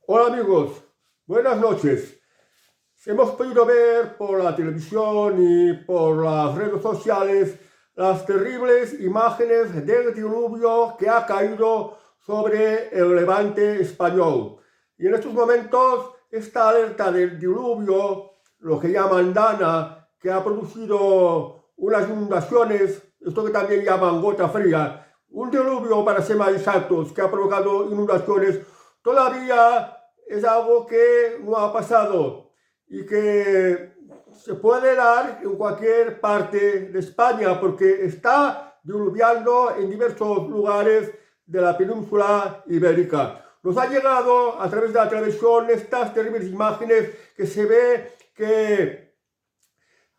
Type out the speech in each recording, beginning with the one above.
Hola amigos, buenas noches. Hemos podido ver por la televisión y por las redes sociales las terribles imágenes del diluvio que ha caído sobre el Levante español. Y en estos momentos esta alerta del diluvio, lo que llaman Dana, que ha producido unas inundaciones, esto que también llaman gota fría, un diluvio para ser más exactos, que ha provocado inundaciones, todavía es algo que no ha pasado y que se puede dar en cualquier parte de España porque está diluviando en diversos lugares de la península ibérica. Nos ha llegado a través de la televisión estas terribles imágenes que se ve que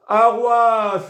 aguas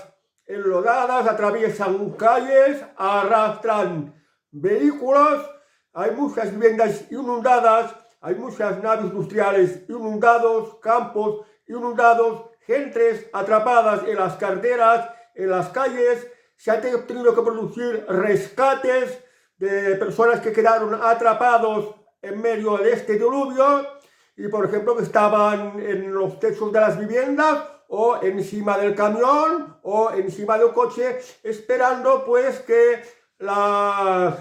enlodadas atraviesan calles, arrastran vehículos, hay muchas viviendas inundadas, hay muchas naves industriales inundados, campos inundados, gentes atrapadas en las carreteras, en las calles. Se han tenido que producir rescates de personas que quedaron atrapados en medio de este diluvio y, por ejemplo, que estaban en los techos de las viviendas o encima del camión o encima del coche, esperando pues que las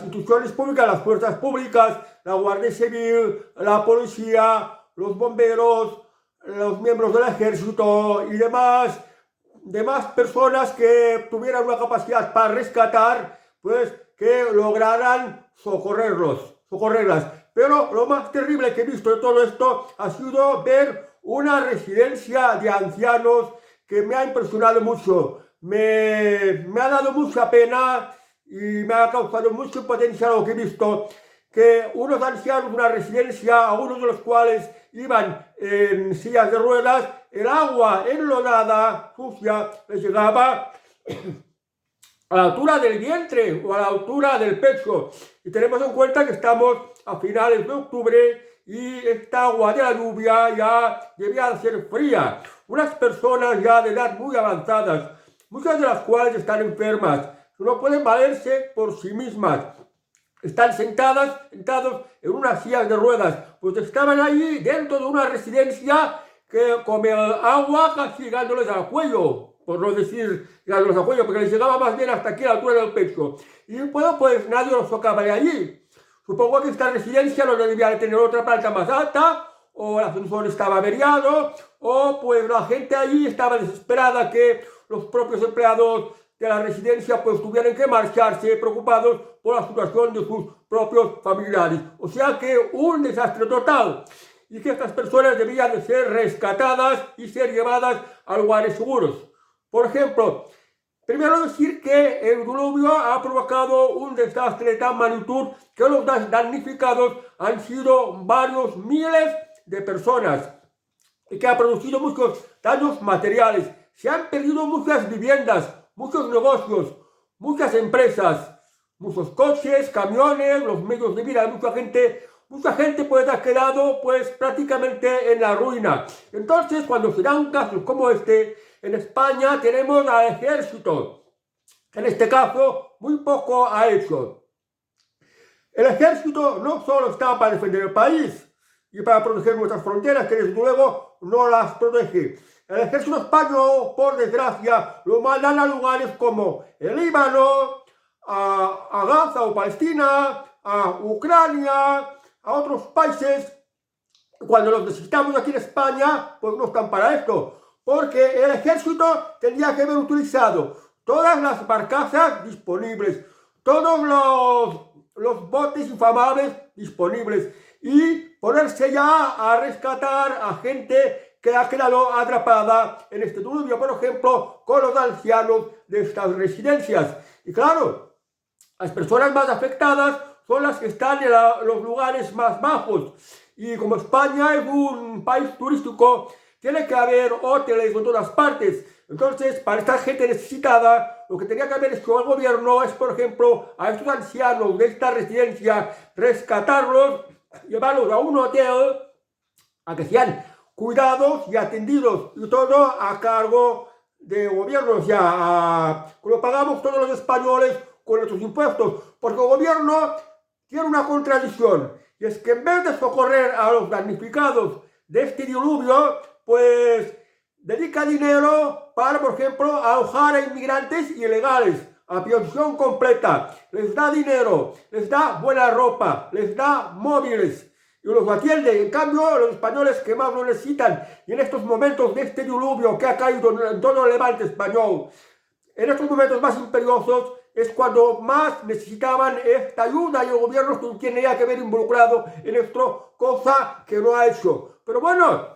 instituciones públicas, las fuerzas públicas, la Guardia Civil, la policía, los bomberos, los miembros del ejército y demás personas que tuvieran una capacidad para rescatar, pues que lograran socorrerlas. Pero lo más terrible que he visto de todo esto ha sido ver una residencia de ancianos que me ha impresionado mucho. Me ha dado mucha pena y me ha causado mucha impotencia lo que he visto, que unos ancianos de una residencia, algunos de los cuales iban en sillas de ruedas, el agua enlodada, sucia, les llegaba a la altura del vientre o a la altura del pecho. Y tenemos en cuenta que estamos a finales de octubre y esta agua de la lluvia ya debía ser fría. Unas personas ya de edad muy avanzadas, muchas de las cuales están enfermas, no pueden valerse por sí mismas. Están sentados en unas sillas de ruedas, pues estaban allí dentro de una residencia que con el agua casi llegándoles al cuello, por no decir llegándoles al cuello, porque les llegaba más bien hasta aquí a la altura del pecho. Y bueno, pues nadie los tocaba de allí. Supongo que esta residencia no debía de tener otra planta más alta, o el ascensor estaba averiado, o pues la gente allí estaba desesperada que los propios empleados de la residencia pues tuvieran que marcharse preocupados por la situación de sus propios familiares. O sea que un desastre total y que estas personas debían de ser rescatadas y ser llevadas a lugares seguros. Por ejemplo, primero decir que el diluvio ha provocado un desastre de tal magnitud que los damnificados han sido varios miles de personas y que ha producido muchos daños materiales. Se han perdido muchas viviendas, muchos negocios, muchas empresas, muchos coches, camiones, los medios de vida de mucha gente pues ha quedado pues prácticamente en la ruina. Entonces, cuando se dan casos como este, en España tenemos al ejército, que en este caso muy poco ha hecho. El ejército no solo está para defender el país y para proteger nuestras fronteras, que desde luego no las protege. El ejército español, por desgracia, lo mandan a lugares como el Líbano, a Gaza o Palestina, a Ucrania, a otros países. Cuando los necesitamos aquí en España, pues no están para esto, porque el ejército tendría que haber utilizado todas las barcazas disponibles, todos los botes infamables disponibles y ponerse ya a rescatar a gente que ha quedado atrapada en este diluvio, por ejemplo, con los ancianos de estas residencias. Y claro, las personas más afectadas son las que están en los lugares más bajos. Y como España es un país turístico, tiene que haber hoteles en todas partes. Entonces, para esta gente necesitada, lo que tenía que haber hecho el gobierno es, por ejemplo, a estos ancianos de esta residencia, rescatarlos, llevarlos a un hotel, a que sean cuidados y atendidos, y todo a cargo del gobierno, o sea, lo pagamos todos los españoles con nuestros impuestos, porque el gobierno tiene una contradicción. Y es que en vez de socorrer a los damnificados de este diluvio, pues dedica dinero para, por ejemplo, alojar a inmigrantes ilegales, a pensión completa, les da dinero, les da buena ropa, les da móviles y los atiende. En cambio, los españoles que más lo necesitan, y en estos momentos de este diluvio que ha caído en todo el levante español, en estos momentos más imperiosos, es cuando más necesitaban esta ayuda, y el gobierno no tiene ya que ver involucrado en esto, cosa que no ha hecho. Pero bueno,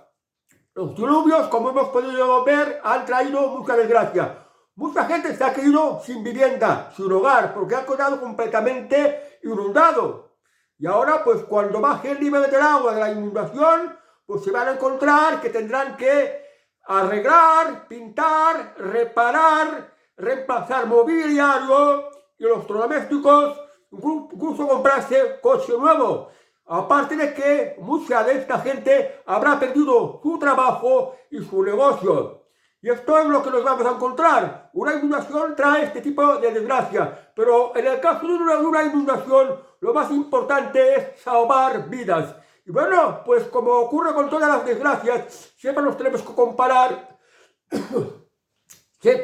los diluvios, como hemos podido ver, han traído mucha desgracia. Mucha gente se ha quedado sin vivienda, sin hogar, porque ha quedado completamente inundado. Y ahora, pues cuando baje el nivel del agua de la inundación, pues se van a encontrar que tendrán que arreglar, pintar, reparar, reemplazar mobiliario y los electrodomésticos, incluso comprarse coche nuevo. Aparte de que mucha de esta gente habrá perdido su trabajo y su negocio. Y esto es lo que nos vamos a encontrar. Una inundación trae este tipo de desgracia. Pero en el caso de una inundación, lo más importante es salvar vidas. Y bueno, pues como ocurre con todas las desgracias, siempre nos tenemos que comparar...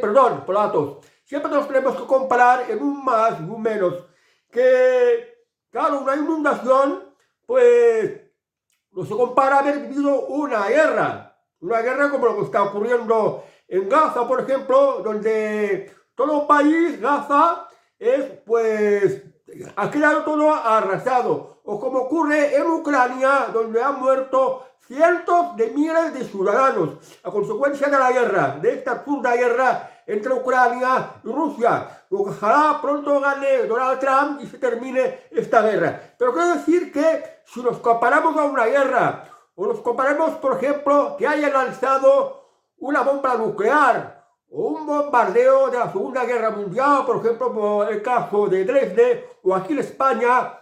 perdón, polatos. Siempre nos tenemos que comparar en un más y un menos. Que, claro, una inundación, pues, no se compara a haber vivido una guerra como lo que está ocurriendo en Gaza, por ejemplo, donde todo el país, Gaza, pues, ha quedado todo arrasado. O como ocurre en Ucrania, donde han muerto cientos de miles de ciudadanos a consecuencia de la guerra, de esta absurda guerra entre Ucrania y Rusia. Ojalá pronto gane Donald Trump y se termine esta guerra. Pero quiero decir que si nos comparamos a una guerra, o nos comparamos, por ejemplo, que hayan lanzado una bomba nuclear o un bombardeo de la Segunda Guerra Mundial, por ejemplo, como el caso de Dresde, o aquí en España,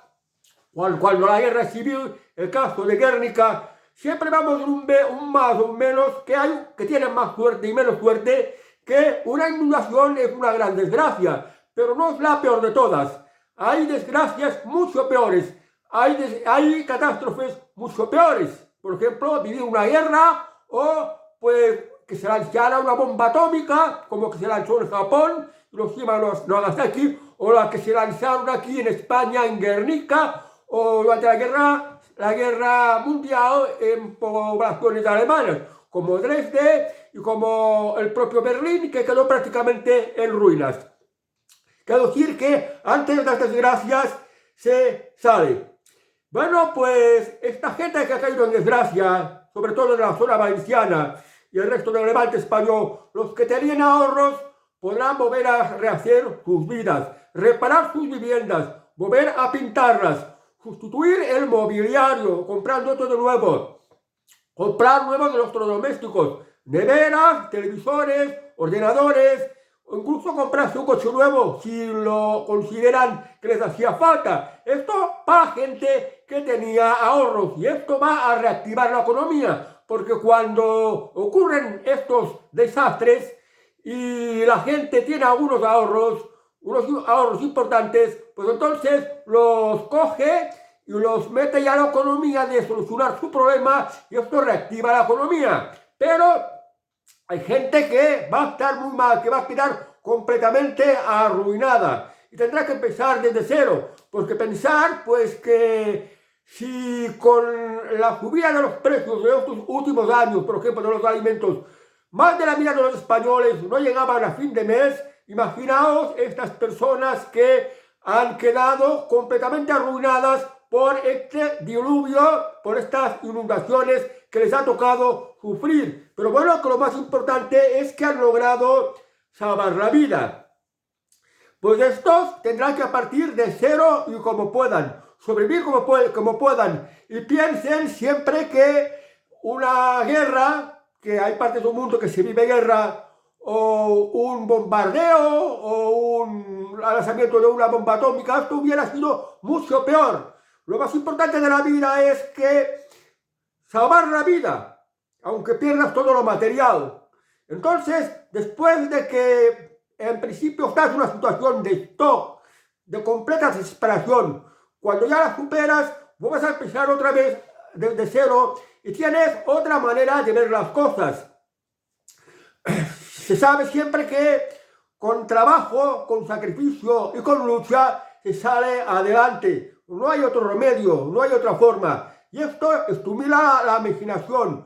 cuando la guerra civil, el caso de Guernica, siempre vamos en un más o un menos, que tienen más suerte y menos suerte, que una inundación es una gran desgracia, pero no es la peor de todas. Hay desgracias mucho peores, hay catástrofes mucho peores. Por ejemplo, vivir una guerra, o pues que se lanzara una bomba atómica, como que se lanzó en Japón, Hiroshima, Nagasaki, o la que se lanzaron aquí en España, en Guernica, o durante la guerra mundial en poblaciones alemanas, como Dresde y como el propio Berlín, que quedó prácticamente en ruinas. Quiero decir que antes de las desgracias se sale. Bueno, pues esta gente que ha caído en desgracia, sobre todo en la zona valenciana y el resto del levante español, los que tenían ahorros podrán volver a rehacer sus vidas, reparar sus viviendas, volver a pintarlas, sustituir el mobiliario, comprando todo nuevo, comprar nuevos electrodomésticos, neveras, televisores, ordenadores, o incluso comprarse un coche nuevo si lo consideran que les hacía falta. Esto para gente que tenía ahorros, y esto va a reactivar la economía, porque cuando ocurren estos desastres y la gente tiene algunos ahorros, unos ahorros importantes, pues entonces los coge y los mete ya a la economía de solucionar su problema, y esto reactiva la economía. Pero hay gente que va a estar muy mal, que va a quedar completamente arruinada y tendrá que empezar desde cero, porque pensar pues que si con la subida de los precios de estos últimos años, por ejemplo, de los alimentos, más de la mitad de los españoles no llegaban a fin de mes, imaginaos estas personas que han quedado completamente arruinadas por este diluvio, por estas inundaciones que les ha tocado sufrir. Pero bueno, que lo más importante es que han logrado salvar la vida. Pues estos tendrán que partir de cero y como puedan, sobrevivir como puedan, y piensen siempre que una guerra, que hay partes del mundo que se vive guerra, o un bombardeo, o un lanzamiento de una bomba atómica, esto hubiera sido mucho peor. Lo más importante de la vida es que salvar la vida, aunque pierdas todo lo material. Entonces, después de que en principio estás en una situación de shock, de completa desesperación, cuando ya la superas, vuelves a empezar otra vez desde cero y tienes otra manera de ver las cosas. Se sabe siempre que con trabajo, con sacrificio y con lucha se sale adelante. No hay otro remedio, no hay otra forma. Y esto estimula la imaginación,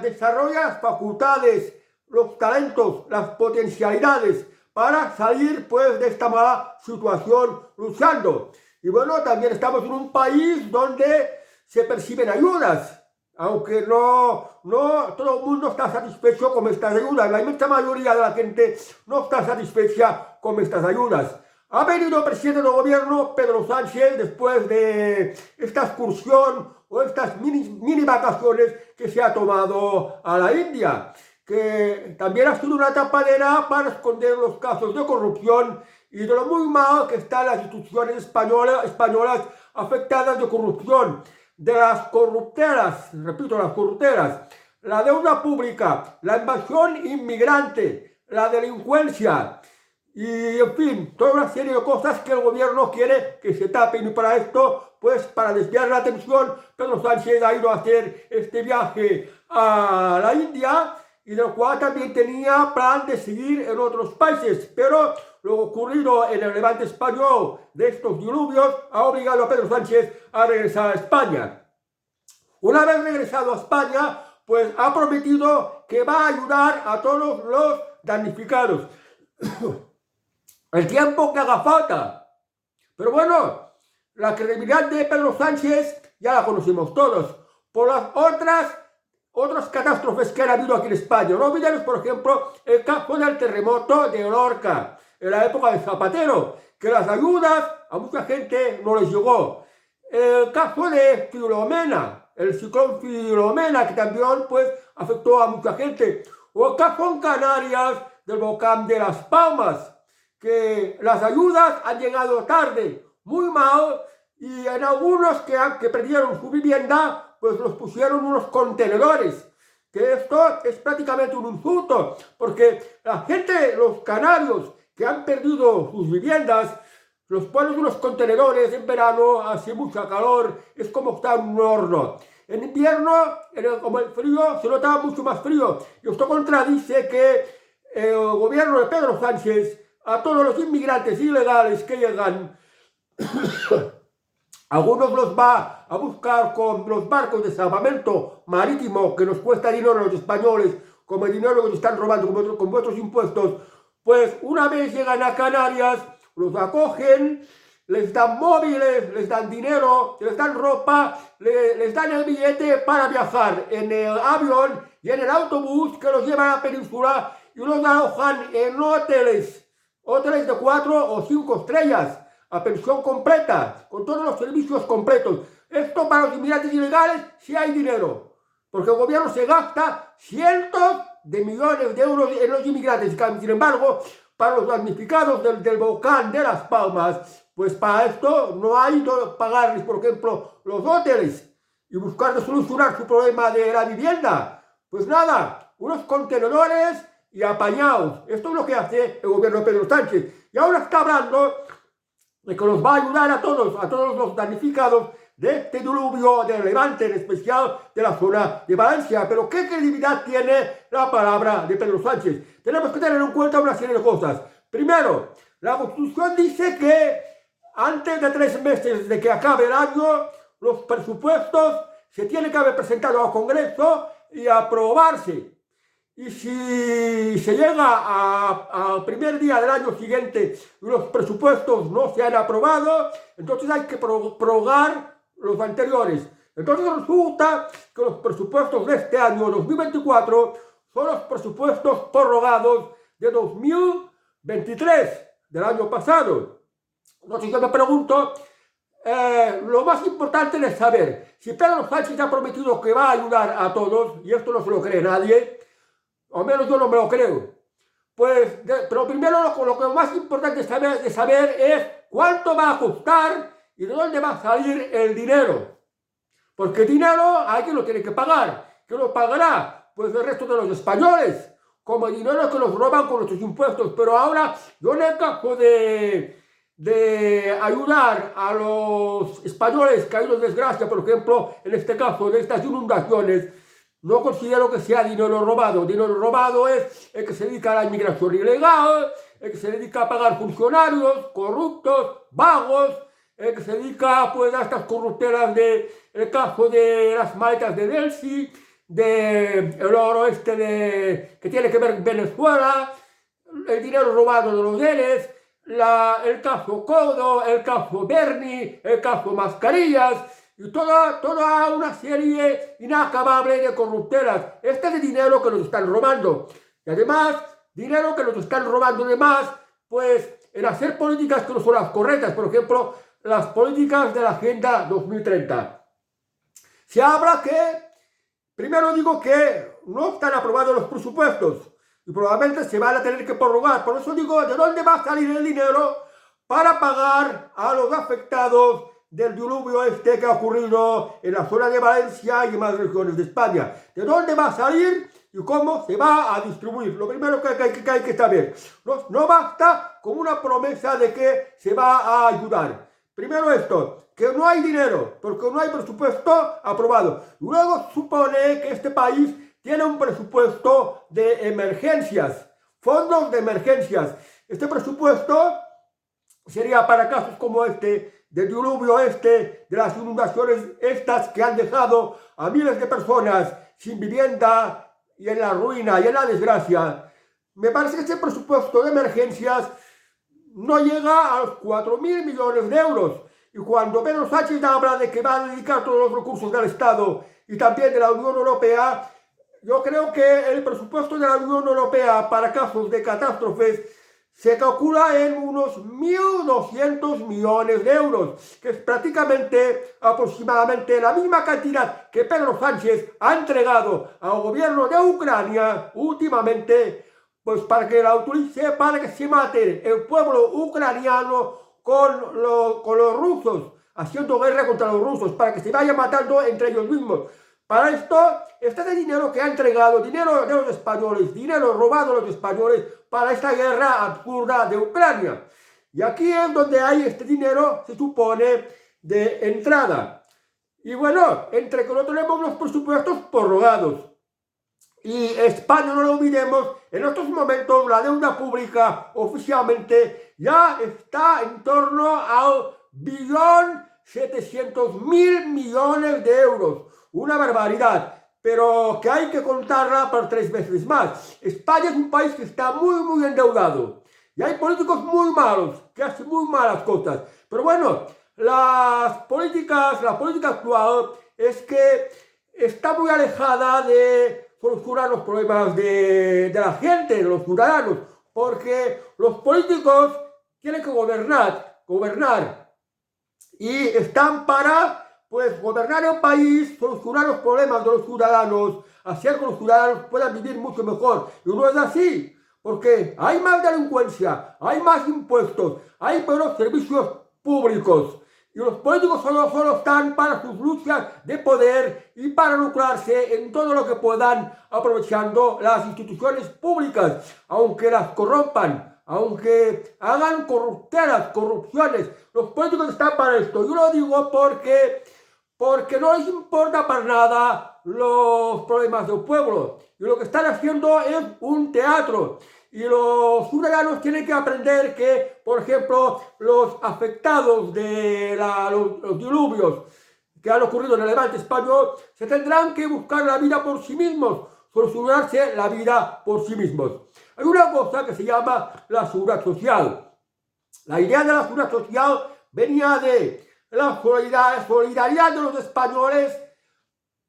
desarrolla las facultades, los talentos, las potencialidades para salir pues de esta mala situación luchando. Y bueno, también estamos en un país donde se perciben ayudas, aunque no todo el mundo está satisfecho con estas ayudas. La inmensa mayoría de la gente no está satisfecha con estas ayudas. Ha venido el presidente del gobierno, Pedro Sánchez, después de esta excursión o estas mini vacaciones que se ha tomado a la India, que también ha sido una tapadera para esconder los casos de corrupción y de lo muy mal que están las instituciones españolas afectadas de corrupción, de las corrupteras, repito, las corrupteras, la deuda pública, la invasión inmigrante, la delincuencia y, en fin, toda una serie de cosas que el gobierno quiere que se tapen. Y para esto, pues para desviar la atención, Pedro Sánchez ha ido a hacer este viaje a la India, y del cual también tenía plan de seguir en otros países, pero lo ocurrido en el levante español de estos diluvios ha obligado a Pedro Sánchez a regresar a España. Una vez regresado a España, pues ha prometido que va a ayudar a todos los damnificados el tiempo que haga falta. Pero bueno, la credibilidad de Pedro Sánchez ya la conocemos todos por las otras catástrofes que han habido aquí en España. No olvidemos, por ejemplo, el caso del terremoto de Lorca, en la época de Zapatero, que las ayudas a mucha gente no les llegó. El caso de Filomena, el ciclón Filomena, que también pues afectó a mucha gente. O el caso en Canarias del volcán de Las Palmas, que las ayudas han llegado tarde, muy mal, y en algunos que perdieron su vivienda, pues los pusieron unos contenedores, que esto es prácticamente un insulto, porque la gente, los canarios que han perdido sus viviendas, los ponen unos contenedores en verano, hace mucha calor, es como estar en un horno. En invierno, como el frío, se nota mucho más frío, y esto contradice que el gobierno de Pedro Sánchez a todos los inmigrantes ilegales que llegan algunos los va a buscar con los barcos de salvamento marítimo que nos cuesta dinero a los españoles, como el dinero que nos están robando con vuestros impuestos. Pues una vez llegan a Canarias, los acogen, les dan móviles, les dan dinero, les dan ropa, les dan el billete para viajar en el avión y en el autobús que los llevan a la península y los alojan en hoteles de 4 o 5 estrellas, a pensión completa, con todos los servicios completos. Esto para los inmigrantes ilegales sí hay dinero, porque el gobierno se gasta cientos de millones de euros en los inmigrantes. Sin embargo, para los damnificados del volcán de Las Palmas, pues para esto no hay que pagarles, por ejemplo, los hoteles y buscar de solucionar su problema de la vivienda. Pues nada, unos contenedores y apañados. Esto es lo que hace el gobierno de Pedro Sánchez. Y ahora está hablando de que nos va a ayudar a todos los damnificados de este diluvio del Levante, en especial de la zona de Valencia. Pero ¿qué credibilidad tiene la palabra de Pedro Sánchez? Tenemos que tener en cuenta una serie de cosas. Primero, la Constitución dice que antes de 3 meses de que acabe el año, los presupuestos se tienen que haber presentado al Congreso y aprobarse. Y si se llega al primer día del año siguiente y los presupuestos no se han aprobado, entonces hay que prorrogar los anteriores. Entonces resulta que los presupuestos de este año 2024 son los presupuestos prorrogados de 2023, del año pasado. Entonces yo me pregunto, lo más importante es saber si Pedro Sánchez ha prometido que va a ayudar a todos, y esto no se lo cree nadie, o menos yo no me lo creo. Pues, pero primero lo que más importante de saber es cuánto va a costar y de dónde va a salir el dinero. Porque el dinero alguien lo tiene que pagar. ¿Quién lo pagará? Pues el resto de los españoles, como el dinero que nos roban con nuestros impuestos. Pero ahora, yo en el caso de de ayudar a los españoles caídos en desgracia, por ejemplo, en este caso de estas inundaciones, no considero que sea dinero robado. Dinero robado es el que se dedica a la inmigración ilegal, el que se dedica a pagar funcionarios corruptos, vagos, el que se dedica pues a estas corruptelas el caso de las maletas de Delcy, el oro que tiene que ver Venezuela, el dinero robado de los hoteles, el caso Codo, el caso Bernie, el caso Mascarillas y toda una serie inacabable de corruptelas. Este es el dinero que nos están robando. Y además, dinero que nos están robando además, pues en hacer políticas que no son las correctas. Por ejemplo, las políticas de la Agenda 2030. Se habla primero digo que no están aprobados los presupuestos y probablemente se van a tener que prorrogar. Por eso digo, ¿de dónde va a salir el dinero para pagar a los afectados del diluvio que ha ocurrido en la zona de Valencia y en más regiones de España? ¿De dónde va a salir y cómo se va a distribuir? Lo primero que hay que saber. No basta con una promesa de que se va a ayudar. Primero esto, que no hay dinero, porque no hay presupuesto aprobado. Luego supone que este país tiene un presupuesto de emergencias, fondos de emergencias. Este presupuesto sería para casos como del diluvio de las inundaciones estas que han dejado a miles de personas sin vivienda y en la ruina y en la desgracia. Me parece que este presupuesto de emergencias no llega a los 4.000 millones de euros. Y cuando Pedro Sánchez habla de que va a dedicar todos los recursos del Estado y también de la Unión Europea, yo creo que el presupuesto de la Unión Europea para casos de catástrofes se calcula en unos 1.200 millones de euros, que es prácticamente aproximadamente la misma cantidad que Pedro Sánchez ha entregado al gobierno de Ucrania últimamente, pues para que la utilice, para que se mate el pueblo ucraniano con los rusos, haciendo guerra contra los rusos, para que se vaya matando entre ellos mismos. Para esto, este es el dinero que ha entregado, dinero de los españoles, dinero robado de los españoles para esta guerra absurda de Ucrania. Y aquí es donde hay este dinero, se supone, de entrada. Y bueno, entre que no tenemos los presupuestos prorrogados, y España, no lo olvidemos, en estos momentos la deuda pública oficialmente ya está en torno a 1.700.000 millones de euros. Una barbaridad, pero que hay que contarla por 3 veces más. España es un país que está muy endeudado. Y hay políticos muy malos, que hacen muy malas cosas. Pero bueno, la política actual es que está muy alejada de solucionar los problemas de la gente, de los ciudadanos, porque los políticos tienen que gobernar, y están para gobernar el país, solucionar los problemas de los ciudadanos, hacer que los ciudadanos puedan vivir mucho mejor. Y no es así, porque hay más delincuencia, hay más impuestos, hay peores servicios públicos. Y los políticos solo están para sus luchas de poder y para lucrarse en todo lo que puedan, aprovechando las instituciones públicas, aunque las corrompan, aunque hagan corrupciones. Los políticos están para esto. Yo lo digo porque no les importa para nada los problemas del pueblo. Y lo que están haciendo es un teatro. Y los ciudadanos tienen que aprender que, por ejemplo, los afectados de los diluvios que han ocurrido en el Levante español se tendrán que buscar la vida por sí mismos, solucionarse la vida por sí mismos. Hay una cosa que se llama la seguridad social. La idea de la seguridad social venía de la solidaridad de los españoles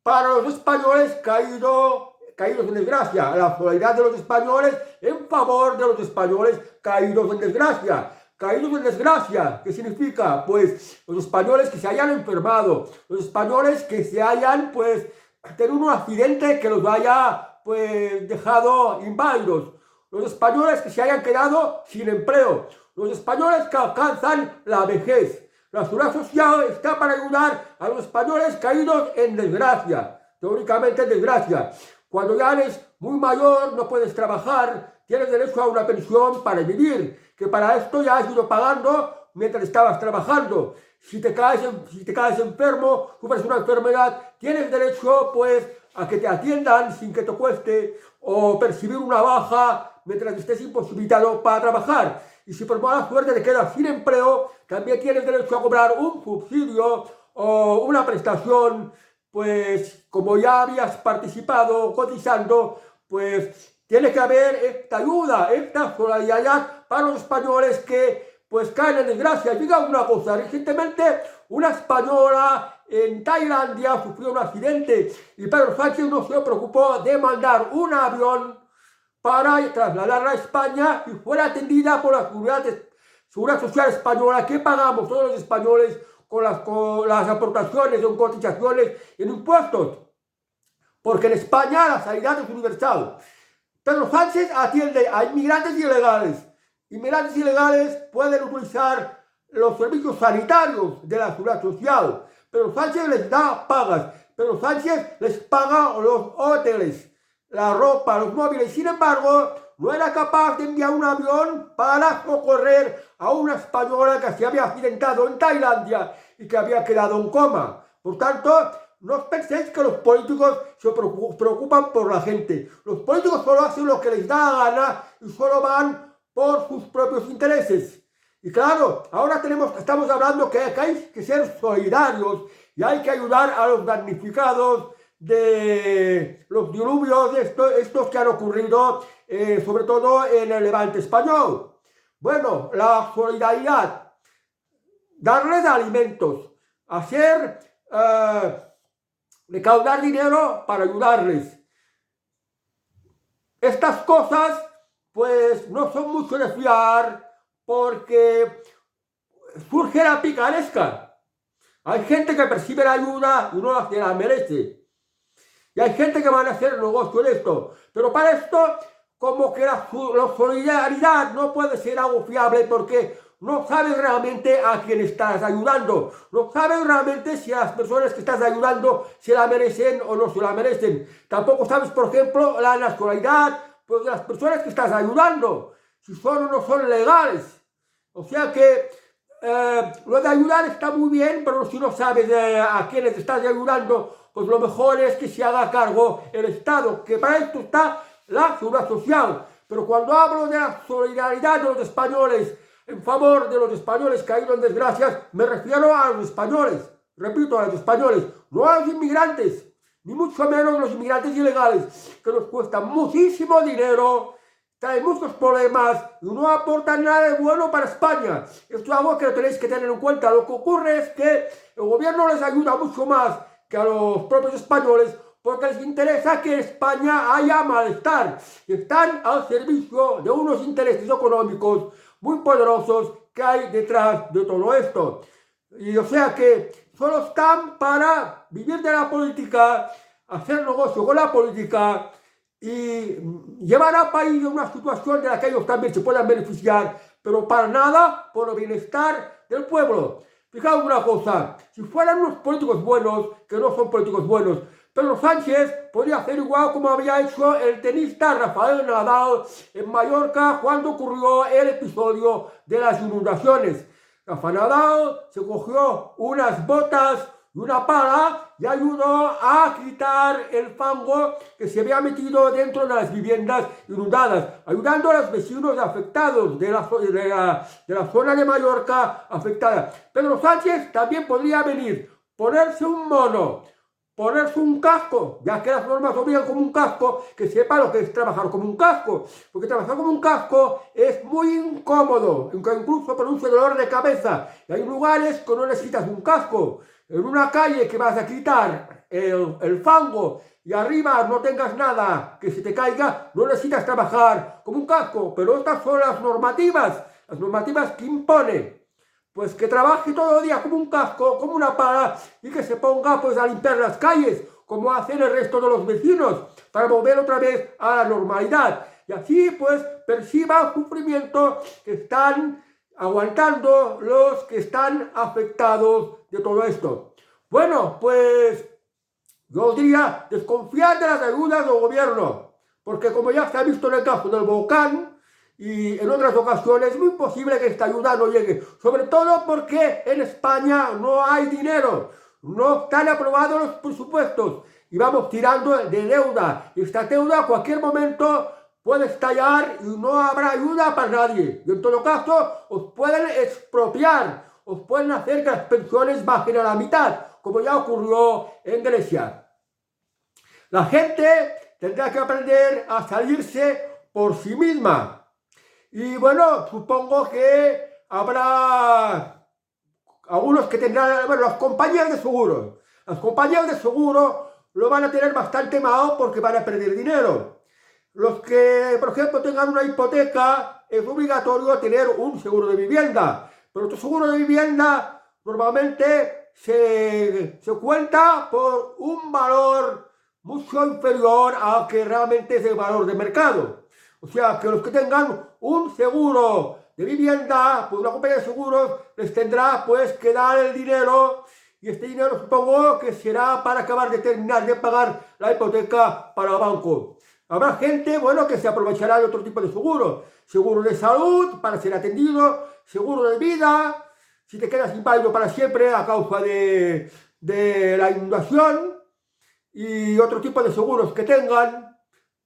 para los españoles caídos en desgracia, la solidaridad de los españoles en favor de los españoles caídos en desgracia. Caídos en desgracia, ¿qué significa? Pues los españoles que se hayan enfermado, los españoles que se hayan tenido un accidente que los haya dejado inválidos, los españoles que se hayan quedado sin empleo, los españoles que alcanzan la vejez. La seguridad social está para ayudar a los españoles caídos en desgracia, teóricamente en desgracia. Cuando ya eres muy mayor, no puedes trabajar, tienes derecho a una pensión para vivir, que para esto ya has ido pagando mientras estabas trabajando. Si te caes enfermo, sufres una enfermedad, tienes derecho pues a que te atiendan sin que te cueste o percibir una baja mientras estés imposibilitado para trabajar. Y si por mala suerte te quedas sin empleo, también tienes derecho a cobrar un subsidio o una prestación, pues como ya habías participado cotizando, pues tiene que haber esta ayuda, esta solidaridad para los españoles que pues caen en desgracia. Diga una cosa, recientemente una española en Tailandia sufrió un accidente y Pedro Sánchez no se preocupó de mandar un avión para trasladarla a España y fuera atendida por la Seguridad Social Española que pagamos todos los españoles con las aportaciones o cotizaciones en impuestos. Porque en España la sanidad es universal. Pedro Sánchez atiende a inmigrantes ilegales. Inmigrantes ilegales pueden utilizar los servicios sanitarios de la Seguridad Social. Pedro Sánchez les da pagas. Pedro Sánchez les paga los hoteles, la ropa, los móviles. Sin embargo, no era capaz de enviar un avión para socorrer a una española que se había accidentado en Tailandia y que había quedado en coma. Por tanto, no os penséis que los políticos se preocupan por la gente. Los políticos solo hacen lo que les da la gana y solo van por sus propios intereses. Y claro, ahora estamos hablando que hay que ser solidarios y hay que ayudar a los damnificados de los diluvios estos que han ocurrido, sobre todo en el Levante español. Bueno, la solidaridad, darles alimentos, recaudar dinero para ayudarles. Estas cosas, pues, no son mucho de fiar porque surge la picaresca. Hay gente que percibe la ayuda y no la merece. Y hay gente que van a hacer negocio en esto. Pero para esto, como que la solidaridad no puede ser algo fiable porque no sabes realmente a quién estás ayudando. No sabes realmente si a las personas que estás ayudando se la merecen o no se la merecen. Tampoco sabes, por ejemplo, la nacionalidad pues, de las personas que estás ayudando. Si son o no son legales. O sea que lo de ayudar está muy bien, pero si no sabes a quiénes estás ayudando, pues lo mejor es que se haga cargo el Estado, que para esto está la Seguridad Social. Pero cuando hablo de la solidaridad de los españoles, en favor de los españoles caídos en desgracias, me refiero a los españoles, repito, a los españoles, no a los inmigrantes, ni mucho menos los inmigrantes ilegales, que nos cuestan muchísimo dinero, traen muchos problemas y no aportan nada de bueno para España. Esto es algo que tenéis que tener en cuenta. Lo que ocurre es que el gobierno les ayuda mucho más que a los propios españoles porque les interesa que en España haya malestar y están al servicio de unos intereses económicos muy poderosos que hay detrás de todo esto. Y o sea que solo están para vivir de la política, hacer negocio con la política y llevar al país a una situación de la que ellos también se puedan beneficiar, pero para nada por el bienestar del pueblo. Fijaos una cosa, si fueran unos políticos buenos, que no son políticos buenos, Pedro Sánchez podría hacer igual como había hecho el tenista Rafael Nadal en Mallorca cuando ocurrió el episodio de las inundaciones. Rafael Nadal se cogió unas botas y una pala y ayudó a quitar el fango que se había metido dentro de las viviendas inundadas, ayudando a los vecinos afectados de la zona de Mallorca afectada. Pedro Sánchez también podría venir, ponerse un mono, ponerse un casco, ya que las normas obligan como un casco, que sepa lo que es trabajar como un casco, porque trabajar como un casco es muy incómodo, incluso produce dolor de cabeza, y hay lugares que no necesitas un casco. En una calle que vas a quitar el fango y arriba no tengas nada que se te caiga, no necesitas trabajar como un casco, pero estas son las normativas que impone. Pues que trabaje todo el día como un casco, como una pala y que se ponga pues a limpiar las calles, como hacen el resto de los vecinos, para volver otra vez a la normalidad. Y así pues perciba el sufrimiento que están aguantando los que están afectados de todo esto. Bueno, pues yo os diría, desconfiad de las ayudas del gobierno, porque como ya se ha visto en el caso del volcán, y en otras ocasiones es muy posible que esta ayuda no llegue, sobre todo porque en España no hay dinero, no están aprobados los presupuestos y vamos tirando de deuda, y esta deuda a cualquier momento puede estallar y no habrá ayuda para nadie, y en todo caso os pueden expropiar, os pueden hacer que las pensiones bajen a la mitad, como ya ocurrió en Grecia. La gente tendrá que aprender a salirse por sí misma. Y bueno, supongo que habrá algunos que tendrán, bueno, las compañías de seguros. Las compañías de seguro lo van a tener bastante mal porque van a perder dinero. Los que, por ejemplo, tengan una hipoteca, es obligatorio tener un seguro de vivienda. Pero tu seguro de vivienda normalmente se cuenta por un valor mucho inferior al que realmente es el valor de mercado. O sea, que los que tengan un seguro de vivienda, pues una compañía de seguros les tendrá pues que dar el dinero, y este dinero supongo que será para acabar de terminar de pagar la hipoteca para el banco. Habrá gente, bueno, que se aprovechará de otro tipo de seguros. Seguro de salud para ser atendido, seguro de vida, si te quedas inválido para siempre a causa de la inundación, y otro tipo de seguros que tengan.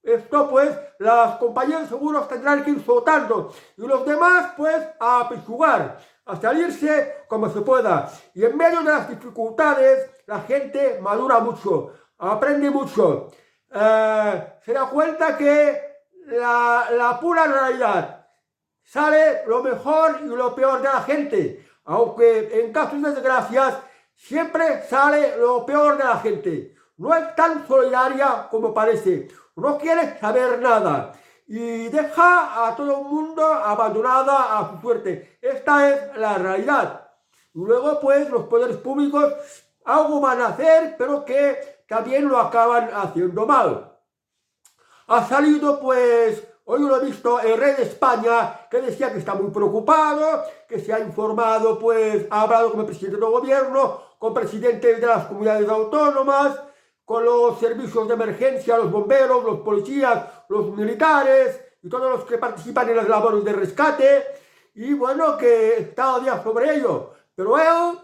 Esto pues las compañías de seguros tendrán que ir soltando y los demás pues a apechugar, a salirse como se pueda. Y en medio de las dificultades la gente madura mucho, aprende mucho, se da cuenta que la pura realidad sale lo mejor y lo peor de la gente, aunque en casos de desgracias siempre sale lo peor de la gente. No es tan solidaria como parece, no quiere saber nada y deja a todo el mundo abandonada a su suerte. Esta es la realidad. Y luego pues los poderes públicos algo van a hacer, pero que también lo acaban haciendo mal. Ha salido pues, hoy lo he visto, el rey de España, que decía que está muy preocupado, que se ha informado, pues ha hablado con el presidente del gobierno, con presidentes de las comunidades autónomas, con los servicios de emergencia, los bomberos, los policías, los militares y todos los que participan en las labores de rescate, y bueno, que está al día sobre ello. Pero él,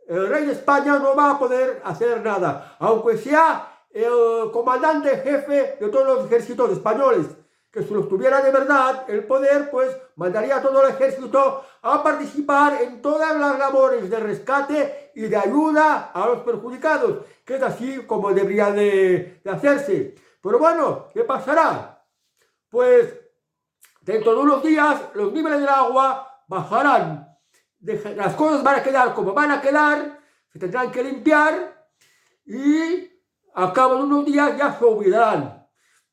el rey de España, no va a poder hacer nada, aunque sea el comandante jefe de todos los ejércitos españoles, que si los tuviera de verdad el poder, pues mandaría a todo el ejército a participar en todas las labores de rescate y de ayuda a los perjudicados, que es así como debería de hacerse. Pero bueno, ¿qué pasará? Pues dentro de unos días los niveles del agua bajarán, las cosas van a quedar como van a quedar, se tendrán que limpiar y a cabo de unos días ya se olvidarán.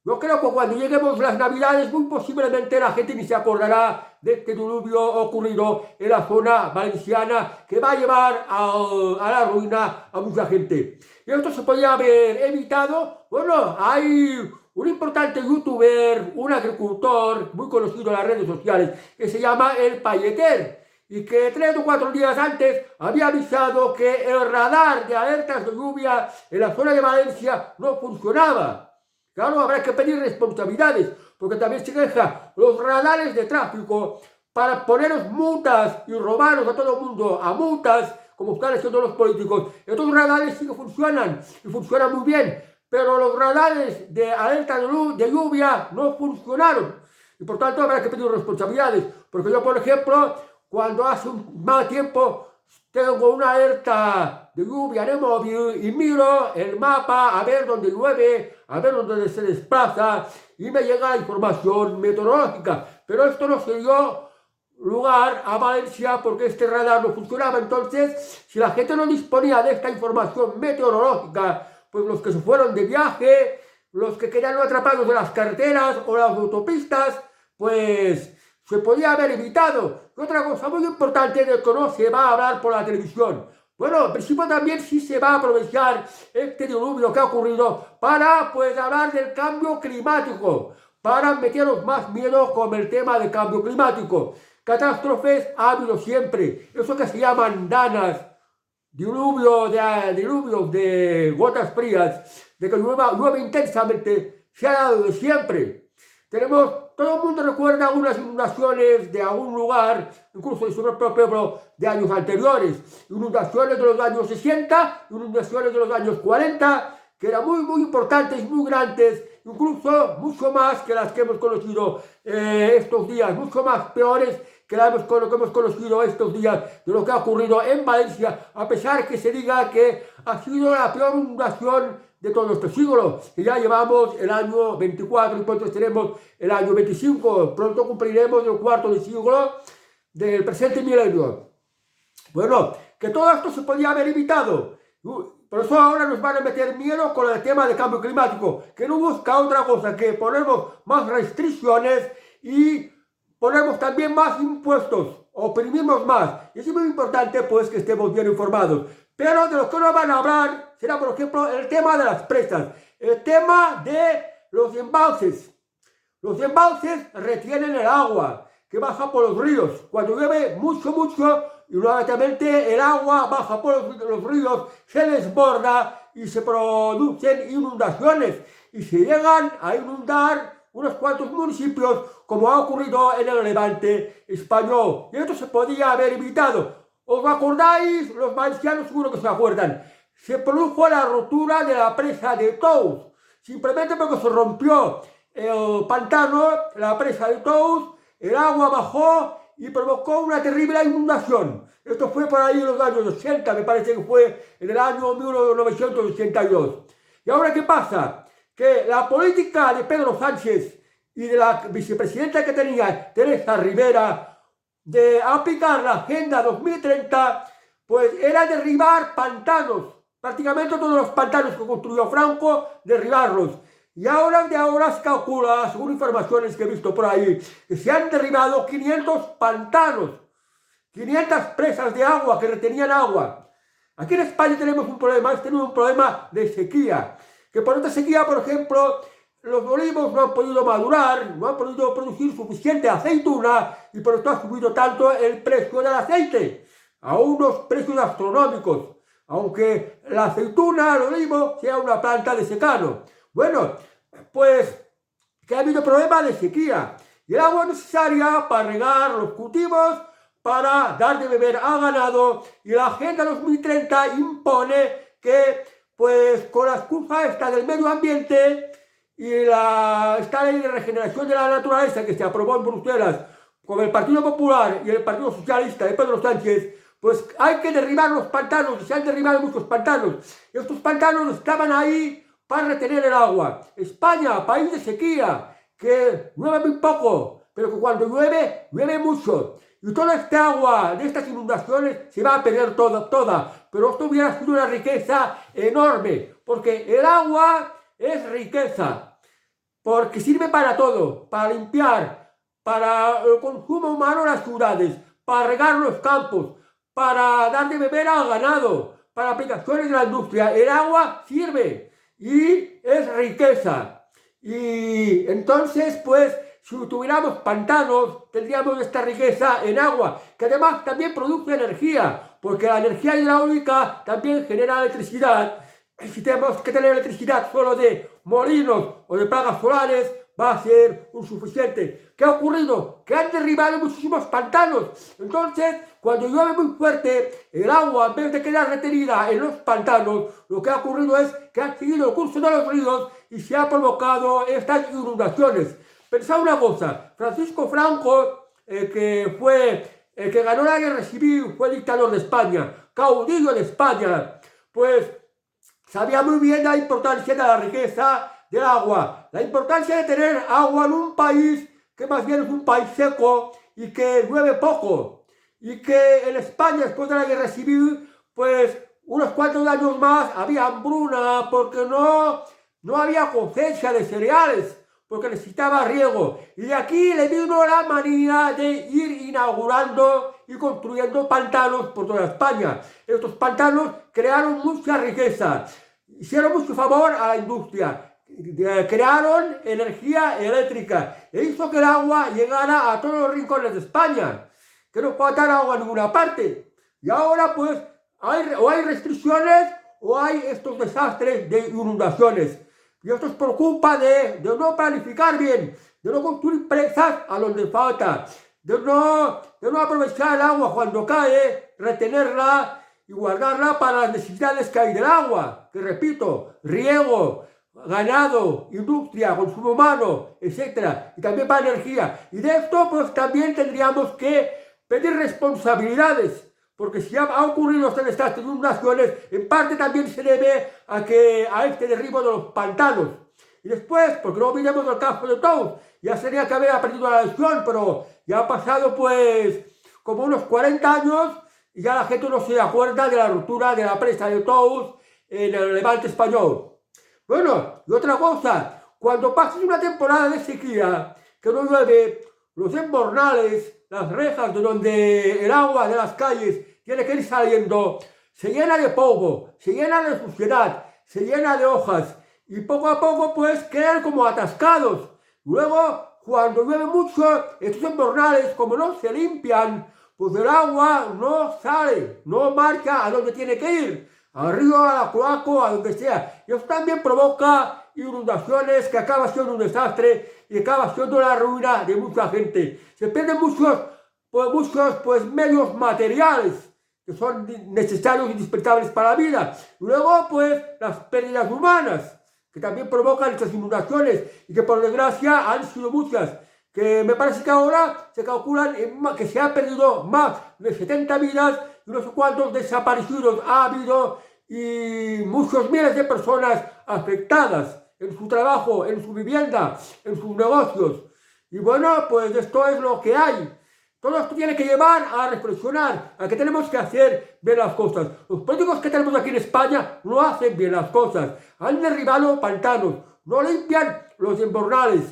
Yo creo que cuando lleguemos las Navidades, muy posiblemente la gente ni se acordará de este diluvio ocurrido en la zona valenciana, que va a llevar a la ruina a mucha gente. Y esto se podría haber evitado. Bueno, hay un importante youtuber, un agricultor muy conocido en las redes sociales, que se llama El Payeter, y que 3 o 4 días antes había avisado que el radar de alertas de lluvia en la zona de Valencia no funcionaba. Claro, habrá que pedir responsabilidades, porque también se quejan los radares de tráfico para poneros multas y robaros a todo el mundo a multas, como están haciendo los políticos. Estos radares sí que funcionan, y funcionan muy bien, pero los radares de alerta de lluvia no funcionaron. Y por tanto habrá que pedir responsabilidades, porque yo, por ejemplo, cuando hace un mal tiempo, tengo una alerta de lluvia en el móvil y miro el mapa a ver dónde llueve, a ver dónde se desplaza, y me llega la información meteorológica. Pero esto no se dio lugar a Valencia porque este radar no funcionaba. Entonces, si la gente no disponía de esta información meteorológica, pues los que se fueron de viaje, los que quedaron atrapados en las carreteras o las autopistas, pues se podía haber evitado. Y otra cosa muy importante de que no se va a hablar por la televisión. Bueno, en principio también sí se va a aprovechar este diluvio que ha ocurrido para pues hablar del cambio climático, para meteros más miedo con el tema del cambio climático. Catástrofes ha habido siempre, eso que se llaman danas, diluvios de gotas frías, de que llueve intensamente, se ha dado de siempre. Tenemos todo el mundo recuerda algunas inundaciones de algún lugar, incluso de su propio pueblo, de años anteriores. Inundaciones de los años 60, inundaciones de los años 40, que eran muy importantes, muy grandes, incluso mucho más que las que hemos conocido estos días, mucho más peores que lo que hemos conocido estos días de lo que ha ocurrido en Valencia, a pesar que se diga que ha sido la peor inundación de todo nuestro siglo, que ya llevamos el año 24 y pronto tenemos el año 25, pronto cumpliremos el cuarto de siglo del presente milenio. Bueno, que todo esto se podía haber evitado. Por eso ahora nos van a meter miedo con el tema del cambio climático, que no busca otra cosa que ponernos más restricciones y ponernos también más impuestos, oprimimos más. Y es muy importante pues que estemos bien informados. Pero de lo que no van a hablar será, por ejemplo, el tema de las presas, el tema de los embalses. Los embalses retienen el agua que baja por los ríos. Cuando llueve mucho, inmediatamente el agua baja por los ríos, se desborda y se producen inundaciones. Y se llegan a inundar unos cuantos municipios, como ha ocurrido en el Levante español. Y esto se podía haber evitado. ¿Os acordáis? Los valencianos seguro que se acuerdan. Se produjo la rotura de la presa de Tous, simplemente porque se rompió el pantano, la presa de Tous, el agua bajó y provocó una terrible inundación. Esto fue por ahí en los años 80, me parece que fue en el año 1982. ¿Y ahora qué pasa? Que la política de Pedro Sánchez y de la vicepresidenta que tenía, Teresa Rivera, de aplicar la Agenda 2030, pues era derribar pantanos, prácticamente todos los pantanos que construyó Franco, derribarlos. Y ahora se calcula, según informaciones que he visto por ahí, que se han derribado 500 pantanos, 500 presas de agua que retenían agua. Aquí en España tenemos un problema de sequía, que por esta sequía, por ejemplo, los olivos no han podido madurar, no han podido producir suficiente aceituna y por esto ha subido tanto el precio del aceite, a unos precios astronómicos, aunque la aceituna, el olivo, sea una planta de secano. Bueno, pues que ha habido problema de sequía y el agua necesaria para regar los cultivos, para dar de beber al ganado, y la Agenda 2030 impone que, pues con la excusa esta del medio ambiente y esta ley de regeneración de la naturaleza que se aprobó en Bruselas con el Partido Popular y el Partido Socialista de Pedro Sánchez, pues hay que derribar los pantanos, y se han derribado muchos pantanos. Estos pantanos estaban ahí para retener el agua. España, país de sequía, que llueve muy poco, pero que cuando llueve, llueve mucho. Y toda esta agua de estas inundaciones se va a perder toda. Pero esto hubiera sido una riqueza enorme, porque el agua es riqueza, porque sirve para todo, para limpiar, para el consumo humano en las ciudades, para regar los campos, para dar de beber al ganado, para aplicaciones de la industria. El agua sirve y es riqueza. Y entonces, pues, si tuviéramos pantanos, tendríamos esta riqueza en agua, que además también produce energía, porque la energía hidráulica también genera electricidad. Si tenemos que tener electricidad solo de molinos o de placas solares, va a ser insuficiente. ¿Qué ha ocurrido? Que han derribado muchísimos pantanos. Entonces, cuando llueve muy fuerte, el agua, en vez de quedar retenida en los pantanos, lo que ha ocurrido es que ha seguido el curso de los ríos y se ha provocado estas inundaciones. Pensad una cosa, Francisco Franco, que fue el que ganó la guerra civil, fue dictador de España, caudillo de España, pues sabía muy bien la importancia de la riqueza del agua, la importancia de tener agua en un país que más bien es un país seco y que llueve poco. Y que en España, después de la guerra civil, pues unos cuantos años más había hambruna porque no había cosecha de cereales, porque necesitaba riego. Y de aquí le vino la manía de ir inaugurando y construyendo pantanos por toda España. Estos pantanos crearon mucha riqueza, hicieron mucho favor a la industria, crearon energía eléctrica e hizo que el agua llegara a todos los rincones de España, que no faltara agua en ninguna parte. Y ahora pues o hay restricciones o hay estos desastres de inundaciones. Y esto es por culpa de no planificar bien, de no construir presas a donde falta, de no aprovechar el agua cuando cae, retenerla y guardarla para las necesidades que hay del agua, que repito, riego, ganado, industria, consumo humano, etcétera, y también para energía. Y de esto pues también tendríamos que pedir responsabilidades, porque si ha ocurrido este desastre de inundaciones, en parte también se debe a este derribo de los pantanos. Y después, porque no olvidemos del caso de Tous, ya sería que había perdido la elección, pero ya ha pasado pues como unos 40 años y ya la gente no se acuerda de la ruptura de la presa de Tous en el Levante español. Bueno, y otra cosa, cuando pases una temporada de sequía, que no llueve, los embornales, las rejas de donde el agua de las calles tiene que ir saliendo, se llena de polvo, se llena de suciedad, se llena de hojas, y poco a poco pues quedan como atascados. Luego, cuando llueve mucho, estos embornales, como no se limpian, pues el agua no sale, no marcha a donde tiene que ir, al río, a la cloaca, a donde sea. Y eso también provoca inundaciones que acaba siendo un desastre y acaba siendo la ruina de mucha gente. Se pierden muchos medios materiales que son necesarios y indispensables para la vida. Y luego, pues, las pérdidas humanas, que también provocan estas inundaciones y que por desgracia han sido muchas, que me parece que ahora se calculan que se han perdido más de 70 vidas y no sé cuántos desaparecidos ha habido y muchos miles de personas afectadas en su trabajo, en su vivienda, en sus negocios. Y bueno, pues esto es lo que hay. Todo esto tiene que llevar a reflexionar, a que tenemos que hacer bien las cosas. Los políticos que tenemos aquí en España no hacen bien las cosas. Han derribado pantanos, no limpian los embornales.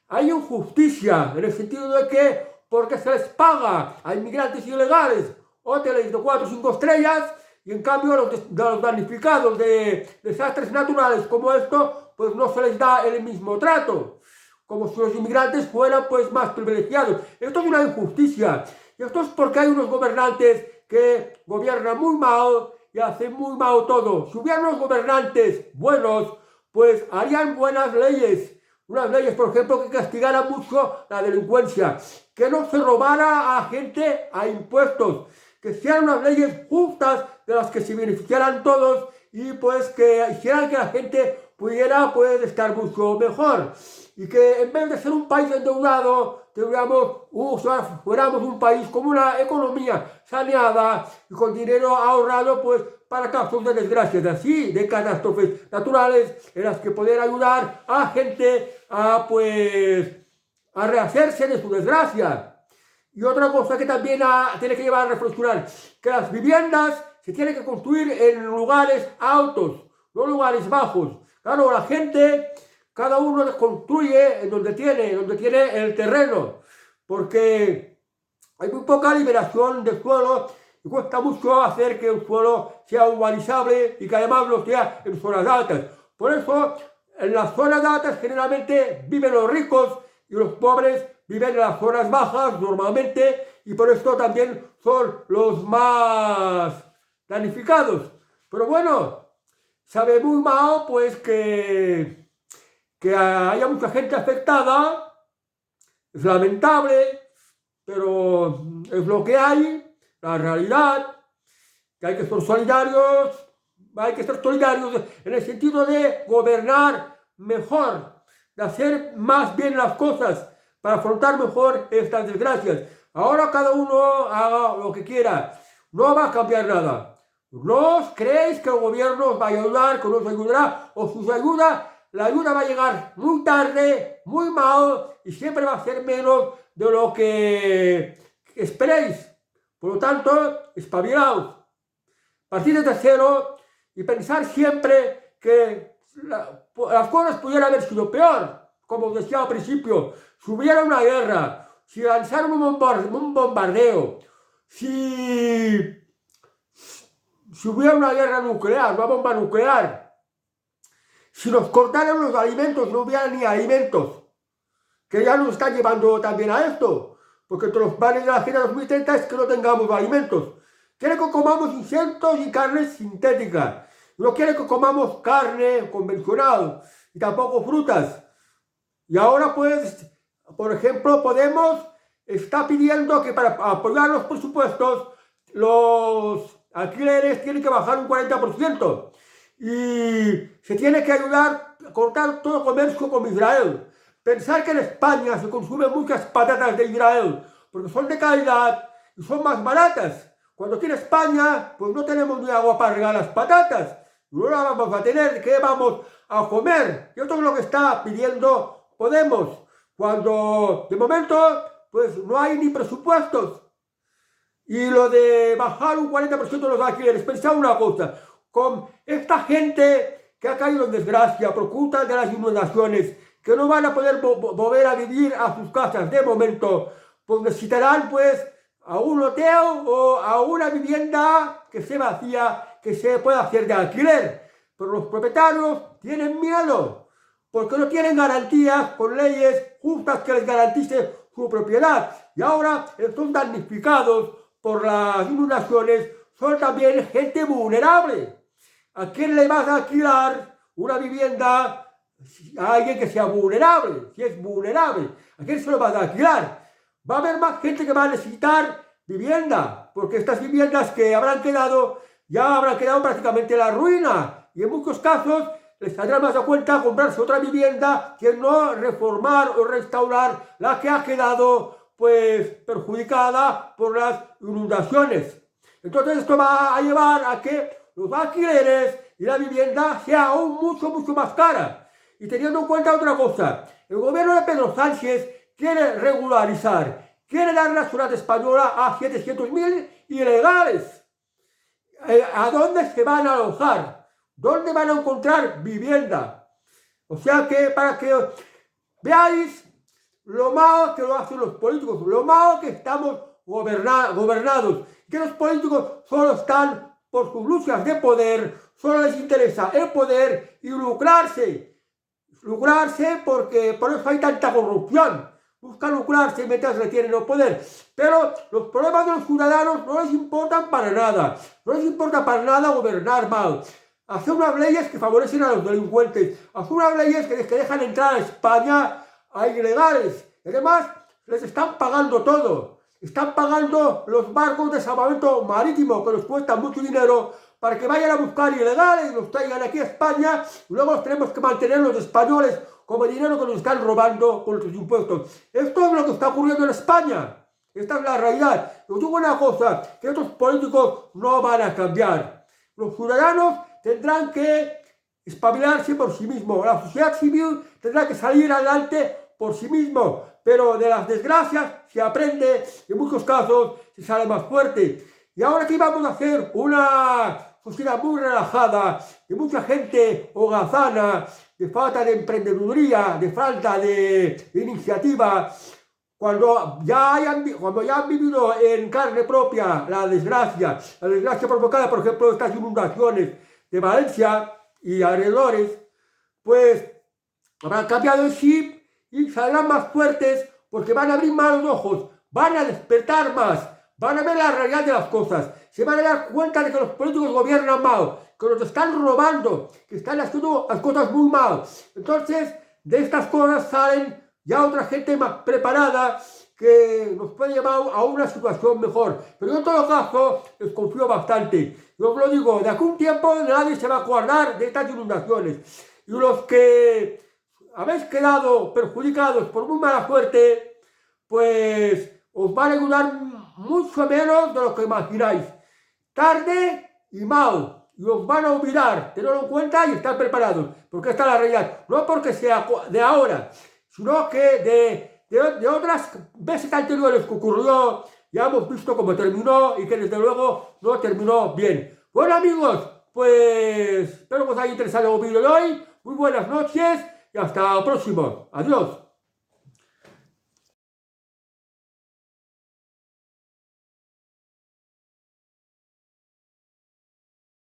Hay injusticia en el sentido de que, porque se les paga a inmigrantes ilegales hoteles de 4 o 5 estrellas, y en cambio los damnificados de desastres naturales como esto, pues no se les da el mismo trato, como si los inmigrantes fueran pues más privilegiados. Esto es una injusticia, y esto es porque hay unos gobernantes que gobiernan muy mal y hacen muy mal todo. Si hubieran unos gobernantes buenos, pues harían buenas leyes. Unas leyes, por ejemplo, que castigaran mucho la delincuencia, que no se robara a gente a impuestos, que sean unas leyes justas de las que se beneficiaran todos y pues que hicieran que la gente pudiera pues estar mucho mejor. Y que en vez de ser un país endeudado, fuéramos un país con una economía saneada y con dinero ahorrado pues para casos de desgracias así, de catástrofes naturales en las que poder ayudar a gente a rehacerse de su desgracia. Y otra cosa que también tiene que llevar a reflexionar, que las viviendas se tienen que construir en lugares altos, no lugares bajos. Claro, la gente, cada uno construye en donde tiene el terreno, porque hay muy poca liberación de suelo y cuesta mucho hacer que el suelo sea urbanizable y que además lo sea en zonas altas. Por eso, en las zonas altas generalmente viven los ricos y los pobres viven en las zonas bajas normalmente, y por esto también son los más damnificados. Pero bueno, sabe muy mal pues que haya mucha gente afectada, es lamentable, pero es lo que hay, la realidad, que hay que ser solidarios en el sentido de gobernar mejor, de hacer más bien las cosas, para afrontar mejor estas desgracias. Ahora cada uno haga lo que quiera, no va a cambiar nada. No os creéis que el gobierno os va a ayudar, que os ayudará, o si os ayuda, la ayuda va a llegar muy tarde, muy mal, y siempre va a ser menos de lo que esperéis. Por lo tanto, espabilaos, partid desde cero y pensar siempre que las cosas pudieran haber sido peor. Como os decía al principio, si hubiera una guerra, si lanzaron un bombardeo, si hubiera una guerra nuclear, una bomba nuclear, si nos cortaran los alimentos, no hubiera ni alimentos, que ya nos están llevando también a esto, porque entre los planes de la Agenda 2030 es que no tengamos alimentos. Quiere que comamos insectos y carne sintética, no quiere que comamos carne convencional. y tampoco frutas. Y ahora pues, por ejemplo, Podemos está pidiendo que para apoyar los presupuestos, los alquileres tienen que bajar un 40%. Y se tiene que ayudar a cortar todo comercio con Israel. Pensar que en España se consumen muchas patatas de Israel, porque son de calidad y son más baratas. Cuando aquí en España, pues no tenemos ni agua para regar las patatas. No la vamos a tener, ¿qué vamos a comer? Y esto es lo que está pidiendo Podemos. Cuando, de momento, pues no hay ni presupuestos. Y lo de bajar un 40% de los alquileres, pensad una cosa, con esta gente que ha caído en desgracia por culpa de las inundaciones, que no van a poder volver a vivir a sus casas de momento, pues necesitarán pues a un hotel o a una vivienda que se vacía, que se pueda hacer de alquiler. Pero los propietarios tienen miedo, porque no tienen garantías con leyes justas que les garanticen su propiedad. Y ahora estos damnificados por las inundaciones son también gente vulnerable. ¿A quién le vas a alquilar una vivienda a alguien que sea vulnerable? Si es vulnerable, ¿a quién se lo vas a alquilar? Va a haber más gente que va a necesitar vivienda, porque estas viviendas que habrán quedado, ya habrán quedado prácticamente en la ruina. Y en muchos casos les saldrá más a cuenta comprarse otra vivienda que no reformar o restaurar la que ha quedado pues perjudicada por las inundaciones. Entonces esto va a llevar a que los alquileres y la vivienda sea aún mucho más cara. Y teniendo en cuenta otra cosa, el gobierno de Pedro Sánchez quiere regularizar, quiere dar la ciudad española a 700.000 ilegales. ¿A dónde se van a alojar? ¿Dónde van a encontrar vivienda? O sea que para que veáis lo malo que lo hacen los políticos, lo malo que estamos gobernados, que los políticos solo están por sus luchas de poder, solo les interesa el poder y lucrarse porque por eso hay tanta corrupción, buscan lucrarse mientras retienen el poder, pero los problemas de los ciudadanos no les importan para nada, no les importa para nada gobernar mal. Hacer unas leyes que favorecen a los delincuentes, hacer unas leyes que dejan entrar a España a ilegales. Además, les están pagando todo. Están pagando los barcos de salvamento marítimo, que nos cuestan mucho dinero, para que vayan a buscar ilegales y los traigan aquí a España, y luego los tenemos que mantener los españoles como dinero que nos están robando con nuestros impuestos. Esto es lo que está ocurriendo en España. Esta es la realidad. Os digo una cosa, que estos políticos no van a cambiar. Los ciudadanos tendrán que espabilarse por sí mismos. La sociedad civil tendrá que salir adelante por sí mismo, pero de las desgracias se aprende, en muchos casos se sale más fuerte. Y ahora aquí vamos a hacer una sociedad muy relajada, de mucha gente holgazana, de falta de emprendeduría, de falta de iniciativa, cuando ya han vivido en carne propia la desgracia provocada, por ejemplo, estas inundaciones de Valencia y alrededores, pues habrán cambiado el chip y saldrán más fuertes porque van a abrir más los ojos, van a despertar más, van a ver la realidad de las cosas, se van a dar cuenta de que los políticos gobiernan mal, que nos están robando, que están haciendo las cosas muy mal. Entonces, de estas cosas salen ya otra gente más preparada que nos puede llevar a una situación mejor. Pero en todo caso, desconfío bastante. Yo os lo digo, de aquí a un tiempo nadie se va a acordar de estas inundaciones. Y los que habéis quedado perjudicados por muy mala suerte, pues os van a ayudar mucho menos de lo que imagináis. Tarde y mal. Y os van a olvidar, tenerlo en cuenta y estar preparados. Porque esta es la realidad. No porque sea de ahora, sino que de otras veces anteriores que ocurrió, ya hemos visto cómo terminó y que desde luego no terminó bien. Bueno amigos, pues espero que os haya interesado el vídeo de hoy. Muy buenas noches y hasta el próximo. Adiós.